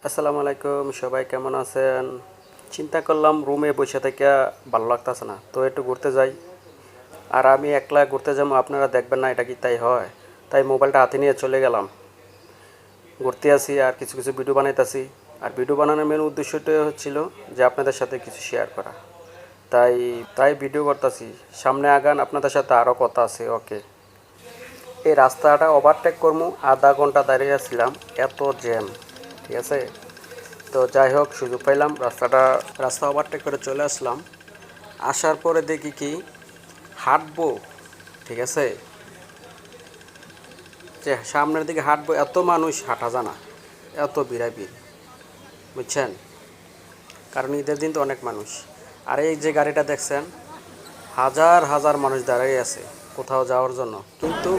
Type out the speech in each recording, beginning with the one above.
আসসালামু আলাইকুম, সবাই কেমন আছেন? চিন্তা করলাম রুমে বসে থেকে ভালো লাগতেছে না, তো একটু ঘুরতে যাই। আর আমি একলা ঘুরতে যাবো, আপনারা দেখবেন না, এটা কি তাই হয়? তাই মোবাইলটা হাতে নিয়ে চলে গেলাম। ঘুরতে আসি আর কিছু কিছু ভিডিও বানাইতেছি। আর ভিডিও বানানোর মেন উদ্দেশ্যটা হচ্ছিল যে আপনাদের সাথে কিছু শেয়ার করা। তাই তাই ভিডিও করতেছি। সামনে আগান, আপনাদের সাথে আরও কথা আছে। ওকে, এই রাস্তাটা ওভারটেক করবো, আধা ঘন্টা দাঁড়িয়ে আসছিলাম, এত জ্যাম। ঠিক আছে, তো যাই হোক, সুযোগ পাইলাম, রাস্তা ওভারটেক করে চলে আসলাম। আসার পরে দেখি কি হাঁটবো, ঠিক আছে, যে সামনের দিকে হাঁটবো, এত মানুষ হাঁটা জানা, এত ভিড়, বুঝছেন? কারণ ঈদের দিন তো অনেক মানুষ। আর এই যে গাড়িটা দেখছেন, হাজার হাজার মানুষ দাঁড়িয়ে আছে কোথাও যাওয়ার জন্য, কিন্তু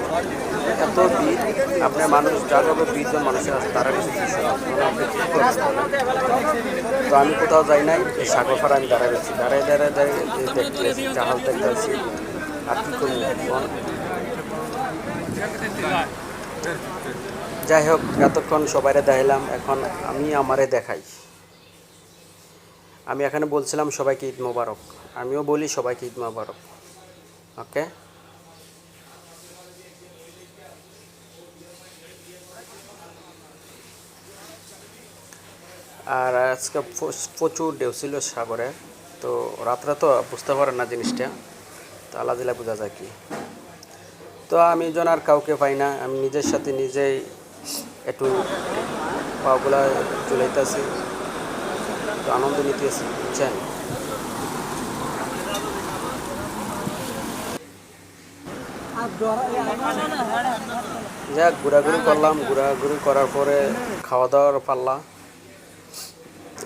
এত ভিড়, আপনার মানুষ যাবে 20 জন মানুষের আছে, তারা কিছু বিষয় না। মানে আপনি কী করবেন বলেন? তো আমি কোথাও যাই নাই, এই সাগরপাড়া আমি দাঁড়ায় দেখতে আছি, জাহাজ দেখতে আছি। আর কী করবো বল? যাই হোক, এতক্ষণ সবাইরে দেখাইলাম, এখন আমি আমারে দেখাই। আমি এখানে বলছিলাম সবাইকে ঈদ মোবারক, আমিও বলি সবাইকে ঈদ মোবারক। ওকে, আর আজকে প্রচুর ঢেউ ছিল সাগরে। তো রাত্রে তো বুঝতে পারেন না জিনিসটা, তো আল্লাহ দিলে বোঝা যায় কি। তো আমি যেন আর কাউকে পাই না, আমি নিজের সাথে নিজেই একটু পাগুলা চুলাইতেছি, তো আনন্দ নিতেছি, বুঝছেন? যাক, ঘোরাঘুরি করলাম, ঘোরাঘুরি করার পরে খাওয়া দাওয়ার পাল্লা।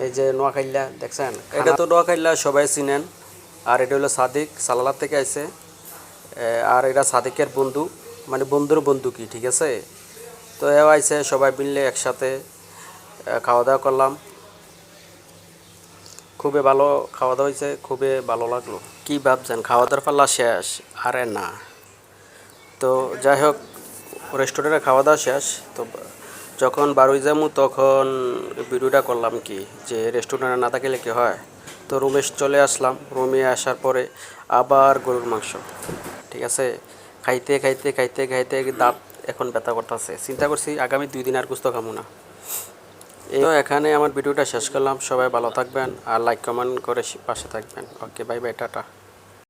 এই যে নোয়াখাইলা দেখছেন, এটা তো নোয়াখাইলা সবাই চিনেন। আর এটা হলো সাদিক, সালালার থেকে আইছে। আর এটা সাদিকের বন্ধু, মানে বন্ধুর বন্ধু কি, ঠিক আছে? তো এও আইছে, সবাই মিললে একসাথে খাওয়া দাওয়া করলাম। খুবই ভালো খাওয়া দাওয়া হয়েছে, খুবই ভালো লাগলো। কি ভাবছেন খাওয়া দাওয়ার পাল্লা শেষ? আরে না। তো যাই হোক, রেস্টুরেন্টে খাওয়া দাওয়া শেষ। তো যখন বারোই যাবো তখন ভিডিওটা করলাম কি, যে রেস্টুরেন্টে না থাকলে কি হয়। তো রুমে চলে আসলাম, রুমে আসার পরে আবার গরুর মাংস, ঠিক আছে। খাইতে খাইতে খাইতে খাইতে দাঁত এখন ব্যথা করতেছে। চিন্তা করছি আগামী 2 দিন আর কুস্তো খামো না। এই তো এখানে আমার ভিডিওটা শেষ করলাম। সবাই ভালো থাকবেন আর লাইক কমেন্ট করে পাশে থাকবেন। ওকে, বাই বাই, টাটা।